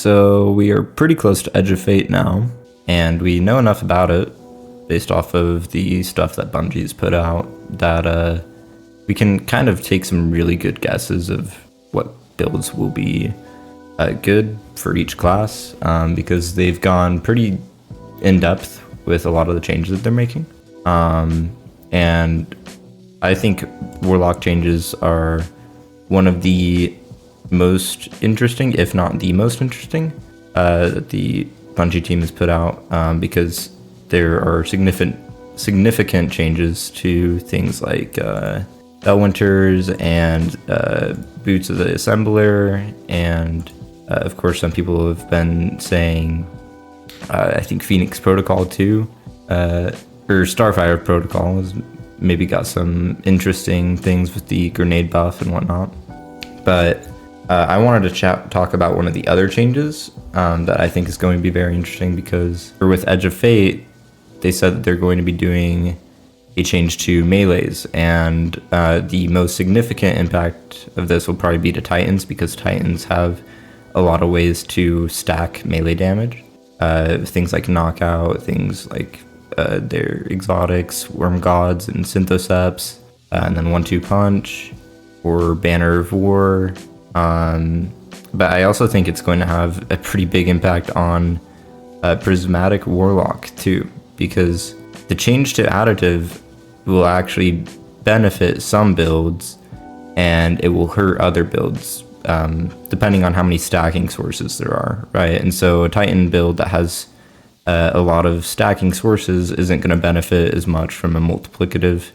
So we are pretty close to Edge of Fate now, and we know enough about it based off of the stuff that Bungie's put out that we can kind of take some really good guesses of what builds will be good for each class, because they've gone pretty in-depth with a lot of the changes that they're making. And I think Warlock changes are one of the most interesting, if not the most interesting, that the Bungie team has put out, because there are significant changes to things like Bellwinters and Boots of the Assembler, and of course some people have been saying I think Phoenix Protocol too, or Starfire Protocol has maybe got some interesting things with the grenade buff and whatnot. But I wanted to talk about one of the other changes that I think is going to be very interesting, because with Edge of Fate, they said that they're going to be doing a change to melees, and the most significant impact of this will probably be to Titans, because Titans have a lot of ways to stack melee damage. Things like Knockout, things like their exotics, Worm Gods and Synthoceps, and then 1-2 Punch or Banner of War. But I also think it's going to have a pretty big impact on Prismatic Warlock too, because the change to additive will actually benefit some builds and it will hurt other builds, depending on how many stacking sources there are, right? And so a Titan build that has a lot of stacking sources isn't going to benefit as much from a multiplicative,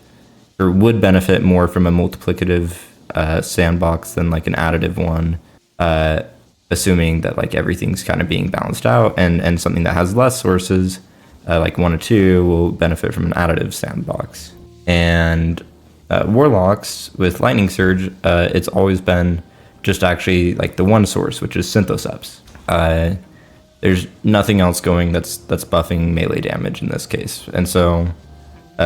or would benefit more from a multiplicative sandbox than like an additive one, assuming that like everything's kind of being balanced out, and something that has less sources, like 1 or 2, will benefit from an additive sandbox. And Warlocks with Lightning Surge, it's always been just actually like the one source, which is Synthoceps. There's nothing else going that's buffing melee damage in this case. And so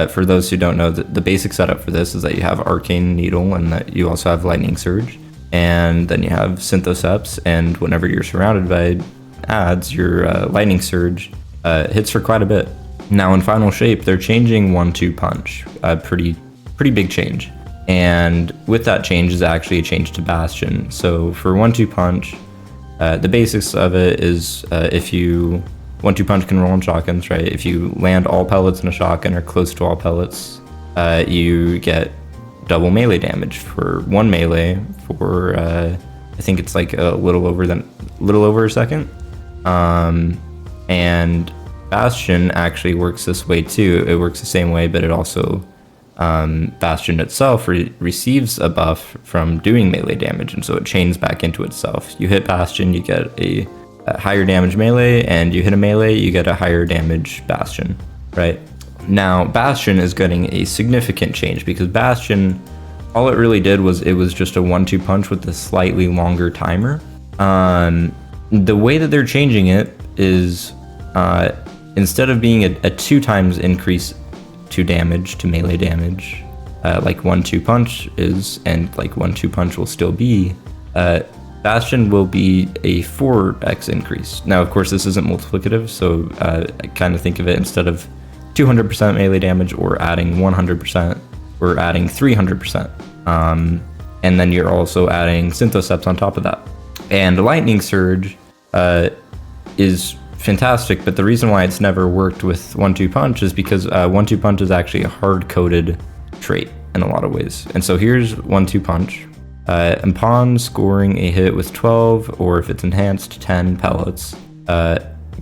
for those who don't know, the basic setup for this is that you have Arcane Needle, and that you also have Lightning Surge, and then you have Synthoceps, and whenever you're surrounded by adds, your Lightning Surge hits for quite a bit. Now in Final Shape, they're changing 1-2 Punch, a pretty big change. And with that change is actually a change to Bastion. So for 1-2 Punch, the basics of it is if you 1-2 Punch can roll on shotguns, right? If you land all pellets in a shotgun or close to all pellets, you get double melee damage for 1 melee for I think it's like a little over a second. And Bastion actually works this way too. It works the same way, but it also Bastion itself receives a buff from doing melee damage, and so it chains back into itself. You hit Bastion, you get a higher damage melee, and you hit a melee, you get a higher damage Bastion, right? Now, Bastion is getting a significant change, because Bastion, all it really did was it was just a 1-2 punch with a slightly longer timer. The way that they're changing it is instead of being a 2 times increase to damage, to melee damage, like 1-2 Punch is, and like 1-2 Punch will still be, Bastion will be a 4x increase. Now, of course, this isn't multiplicative, so I kind of think of it, instead of 200% melee damage or adding 100%, we're adding 300%. And then you're also adding Synthoceps on top of that. And Lightning Surge is fantastic, but the reason why it's never worked with 1-2 Punch is because 1-2 Punch is actually a hard-coded trait in a lot of ways. And so here's 1-2 Punch. Upon scoring a hit with 12, or if it's enhanced, 10 pellets,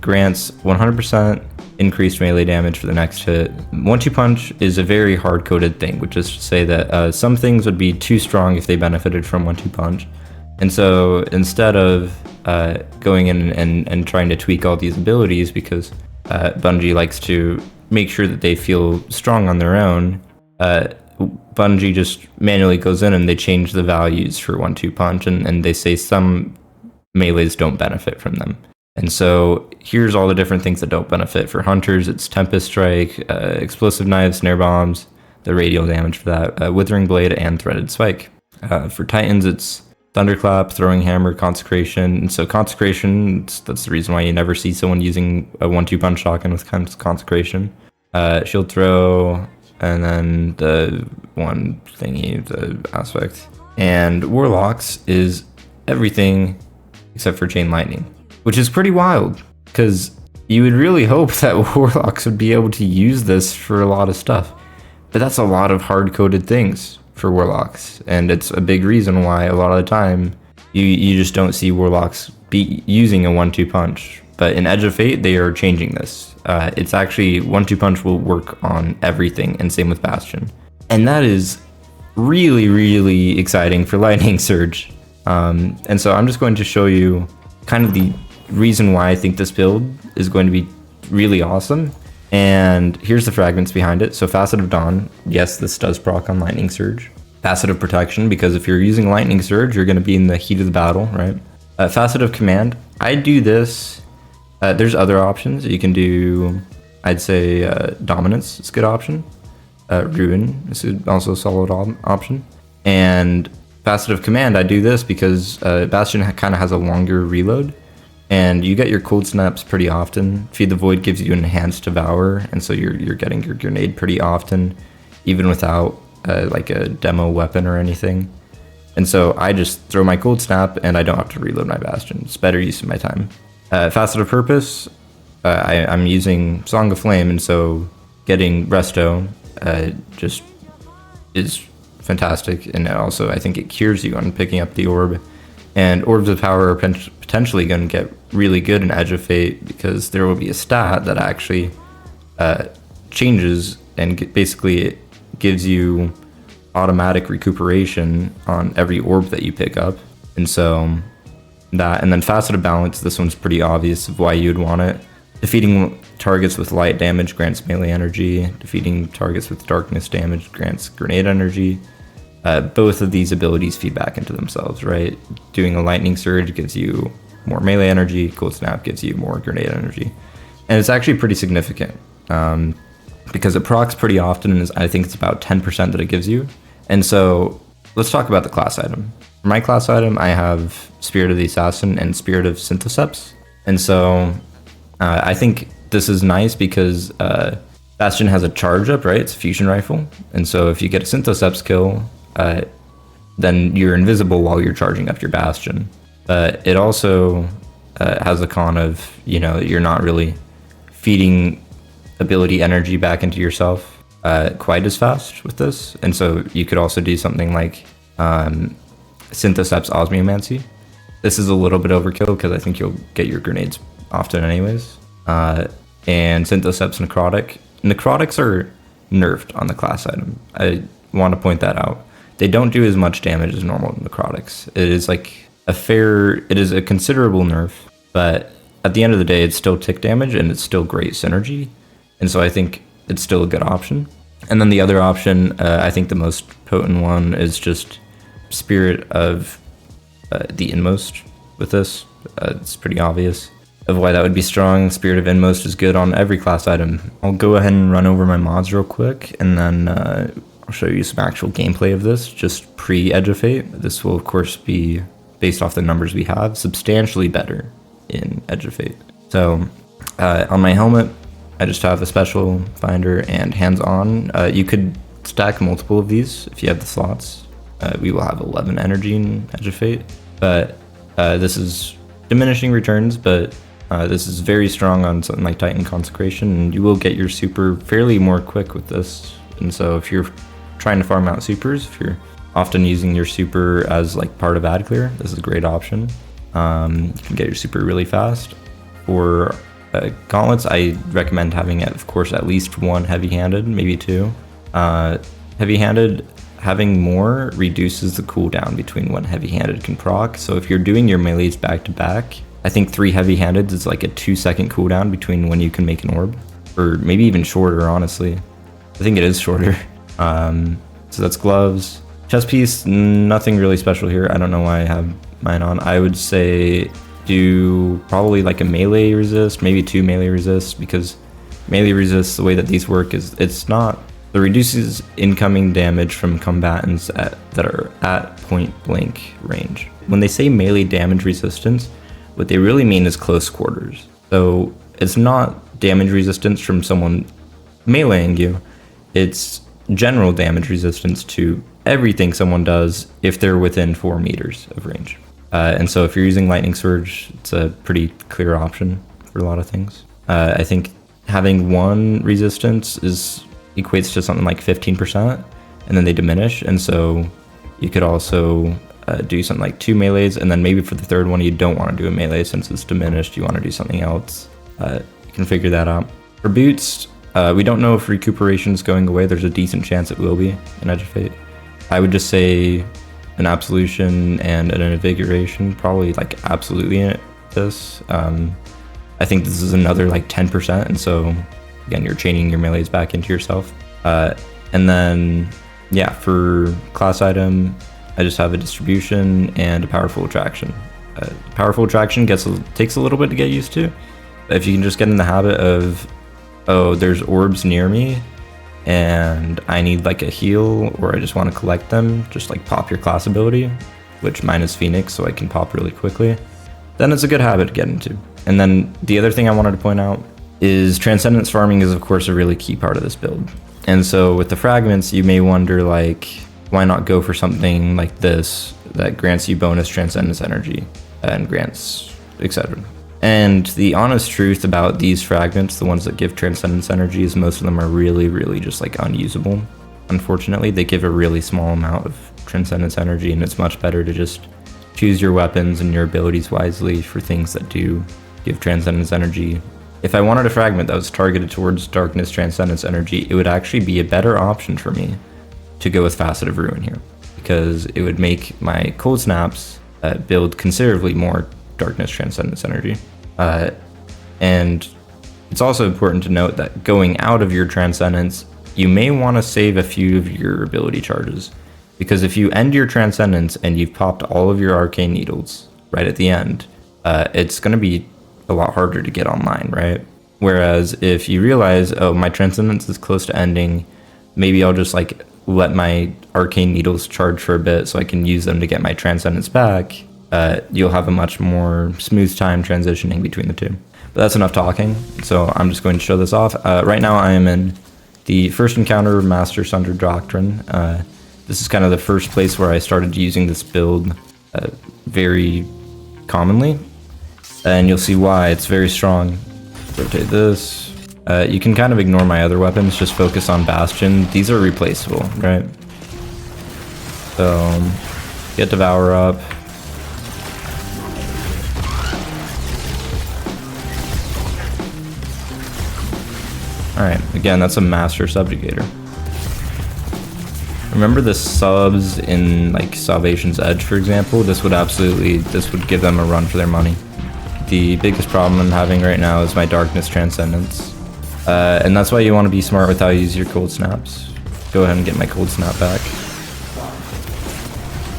grants 100% increased melee damage for the next hit. 1-2 Punch is a very hard-coded thing, which is to say that some things would be too strong if they benefited from 1-2 Punch. And so instead of going in and trying to tweak all these abilities, because Bungie likes to make sure that they feel strong on their own, Bungie just manually goes in and they change the values for 1-2 Punch, and they say some melees don't benefit from them. And so here's all the different things that don't benefit. For Hunters, it's Tempest Strike, Explosive Knives, Snare Bombs, the radial damage for that, Withering Blade, and Threaded Spike. For Titans, it's Thunderclap, Throwing Hammer, Consecration. And so Consecration, that's the reason why you never see someone using a 1-2 punch shotgun with Consecration. Shield Throw, and then the one thingy, the aspect. And Warlocks is everything except for Chain Lightning, which is pretty wild, because you would really hope that Warlocks would be able to use this for a lot of stuff. But that's a lot of hard-coded things for Warlocks, and it's a big reason why a lot of the time you just don't see Warlocks be using a 1-2 punch. But in Edge of Fate, they are changing this. It's actually 1-2 punch will work on everything, and same with Bastion. And that is really, really exciting for Lightning Surge. And so I'm just going to show you kind of the reason why I think this build is going to be really awesome. And here's the fragments behind it. So Facet of Dawn, yes, this does proc on Lightning Surge. Facet of Protection, because if you're using Lightning Surge, you're going to be in the heat of the battle, right? Facet of Command, I do this. There's other options. You can do, I'd say, Dominance is a good option. Ruin is also a solid option. And Facet of Command, I do this because Bastion kind of has a longer reload. And you get your cold snaps pretty often. Feed the Void gives you enhanced Devour, and so you're getting your grenade pretty often, even without like a demo weapon or anything. And so I just throw my cold snap, and I don't have to reload my Bastion. It's better use of my time. Facet of Purpose, I'm using Song of Flame, and so getting Resto just is fantastic. And also I think it cures you on picking up the orb. And Orbs of Power are potentially going to get really good in Edge of Fate, because there will be a stat that actually changes and basically gives you automatic recuperation on every orb that you pick up. And so that, and then Facet of Balance, this one's pretty obvious of why you'd want it. Defeating targets with light damage grants melee energy. Defeating targets with darkness damage grants grenade energy. Both of these abilities feed back into themselves, right? Doing a Lightning Surge gives you more melee energy, Cold Snap gives you more grenade energy. And it's actually pretty significant, because it procs pretty often, and I think it's about 10% that it gives you. And so let's talk about the class item. For my class item, I have Spirit of the Assassin and Spirit of Synthoceps. And so I think this is nice because Bastion has a charge up, right? It's a fusion rifle. And so if you get a Synthoceps kill, then you're invisible while you're charging up your Bastion. But it also has a con of, you're not really feeding ability energy back into yourself quite as fast with this. And so you could also do something like Synthoceps Osmiomancy. This is a little bit overkill because I think you'll get your grenades often anyways. And Synthoceps Necrotic. Necrotics are nerfed on the class item. I want to point that out. They don't do as much damage as normal Necrotics. It is like it is a considerable nerf, but at the end of the day, it's still tick damage and it's still great synergy. And so I think it's still a good option. And then the other option, I think the most potent one, is just Spirit of the Inmost with this. It's pretty obvious of why that would be strong. Spirit of Inmost is good on every class item. I'll go ahead and run over my mods real quick, and then I'll show you some actual gameplay of this, just pre-Edge of Fate. This will, of course, be based off the numbers we have, substantially better in Edge of Fate. So on my helmet, I just have a special finder and hands-on. You could stack multiple of these if you have the slots. We will have 11 energy in Edge of Fate, but this is diminishing returns, but this is very strong on something like Titan Consecration, and you will get your super fairly more quick with this. And so if you're trying to farm out supers, if you're often using your super as like part of ad clear, this is a great option. You can get your super really fast. For gauntlets, I recommend having, of course, at least one heavy-handed, maybe two. Heavy-handed, having more reduces the cooldown between when heavy-handed can proc. So if you're doing your melees back-to-back, I think 3 heavy-handed is like a 2-second cooldown between when you can make an orb, or maybe even shorter, honestly. I think it is shorter. So that's gloves. Chest piece, nothing really special here. I don't know why I have mine on. I would say do probably like a melee resist, maybe 2 melee resists, because melee resists, the way that these work is it reduces incoming damage from combatants that are at point blank range. when they say melee damage resistance, what they really mean is close quarters. So it's not damage resistance from someone meleeing you, it's general damage resistance to everything someone does if they're within 4 meters of range. And so if you're using Lightning Surge, it's a pretty clear option for a lot of things. I think having 1 resistance equates to something like 15%, and then they diminish. And so you could also do something like 2 melees, and then maybe for the third one you don't want to do a melee since it's diminished, you want to do something else. You can figure that out. For boots, we don't know if recuperation is going away. There's a decent chance it will be in Edge of Fate. I would just say an absolution and an invigoration, probably like absolutely in this. I think this is another like 10%, and so again, you're chaining your melees back into yourself. And then yeah, for class item, I just have a distribution and a powerful attraction. Powerful attraction takes a little bit to get used to, but if you can just get in the habit of, oh, there's orbs near me and I need like a heal, or I just want to collect them, just like pop your class ability, which mine is Phoenix, so I can pop really quickly, then it's a good habit to get into. And then the other thing I wanted to point out is Transcendence farming is of course a really key part of this build. And so with the fragments, you may wonder like, why not go for something like this that grants you bonus Transcendence energy and grants etc. And the honest truth about these fragments, the ones that give Transcendence energy, is most of them are really just like unusable. Unfortunately, they give a really small amount of Transcendence energy, and it's much better to just choose your weapons and your abilities wisely for things that do give Transcendence energy. If I wanted a fragment that was targeted towards Darkness Transcendence energy, it would actually be a better option for me to go with Facet of Ruin here, because it would make my Cold Snaps build considerably more Darkness Transcendence energy. And it's also important to note that going out of your Transcendence, you may want to save a few of your ability charges, because if you end your Transcendence and you've popped all of your Arcane Needles right at the end, it's going to be a lot harder to get online, right? Whereas if you realize, oh, my Transcendence is close to ending, maybe I'll just like let my Arcane Needles charge for a bit so I can use them to get my Transcendence back, you'll have a much more smooth time transitioning between the two. But that's enough talking, so I'm just going to show this off. Right now I am in the first encounter of Master Sunder Doctrine. This is kind of the first place where I started using this build very commonly, and you'll see why. It's very strong. Rotate this. You can kind of ignore my other weapons, just focus on Bastion. These are replaceable, right? So, get Devour up. Alright, again, that's a Master Subjugator. Remember the subs in like Salvation's Edge, for example? This would give them a run for their money. The biggest problem I'm having right now is my Darkness Transcendence. And that's why you want to be smart with how you use your Cold Snaps. Go ahead and get my Cold Snap back.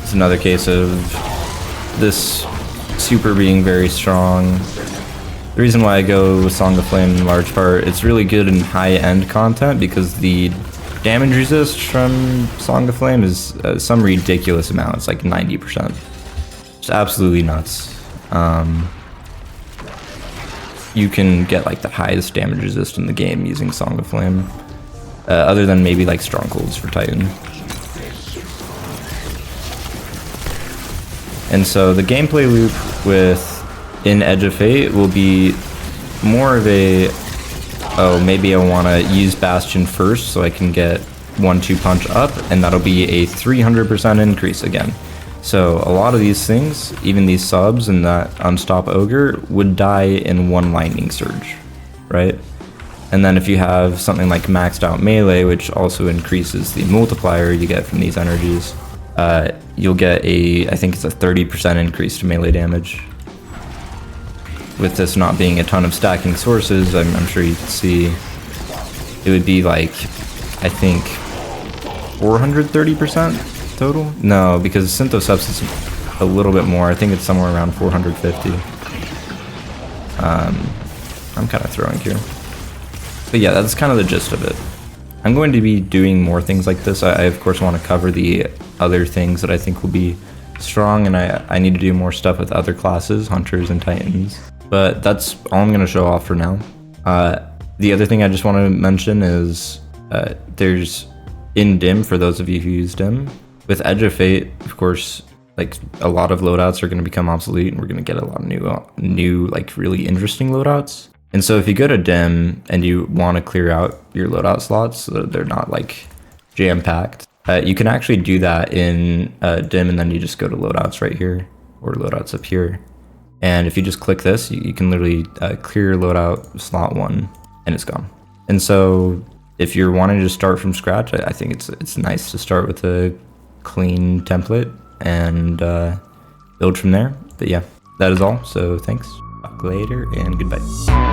It's another case of this super being very strong. The reason why I go with Song of Flame in large part, it's really good in high-end content because the damage resist from Song of Flame is some ridiculous amount. It's like 90%. It's absolutely nuts. You can get like the highest damage resist in the game using Song of Flame, other than maybe like Strongholds for Titan. And so the gameplay loop in Edge of Fate will be more of a, oh, maybe I want to use Bastion first so I can get 1-2 punch up, and that'll be a 300% increase again. So a lot of these things, even these subs and that Unstop Ogre, would die in 1 Lightning Surge, right? And then if you have something like maxed out melee, which also increases the multiplier you get from these energies, you'll get I think it's a 30% increase to melee damage. With this not being a ton of stacking sources, I'm sure you can see, it would be like, I think, 430%? Total? No, because Synthoceps is a little bit more. I think it's somewhere around 450. I'm kind of throwing here. But yeah, that's kind of the gist of it. I'm going to be doing more things like this. I of course want to cover the other things that I think will be strong, and I need to do more stuff with other classes, hunters and titans. But that's all I'm gonna show off for now. The other thing I just want to mention is there's in Dim, for those of you who use Dim, with Edge of Fate, of course, like a lot of loadouts are going to become obsolete, and we're going to get a lot of new like really interesting loadouts. And so if you go to Dim and you want to clear out your loadout slots so that they're not like jam-packed, you can actually do that in Dim, and then you just go to loadouts right here, or loadouts up here. And if you just click this, you can literally clear your loadout slot 1, and it's gone. And so if you're wanting to start from scratch, I think it's nice to start with a clean template and build from there. But yeah, that is all. So thanks. Talk later and goodbye.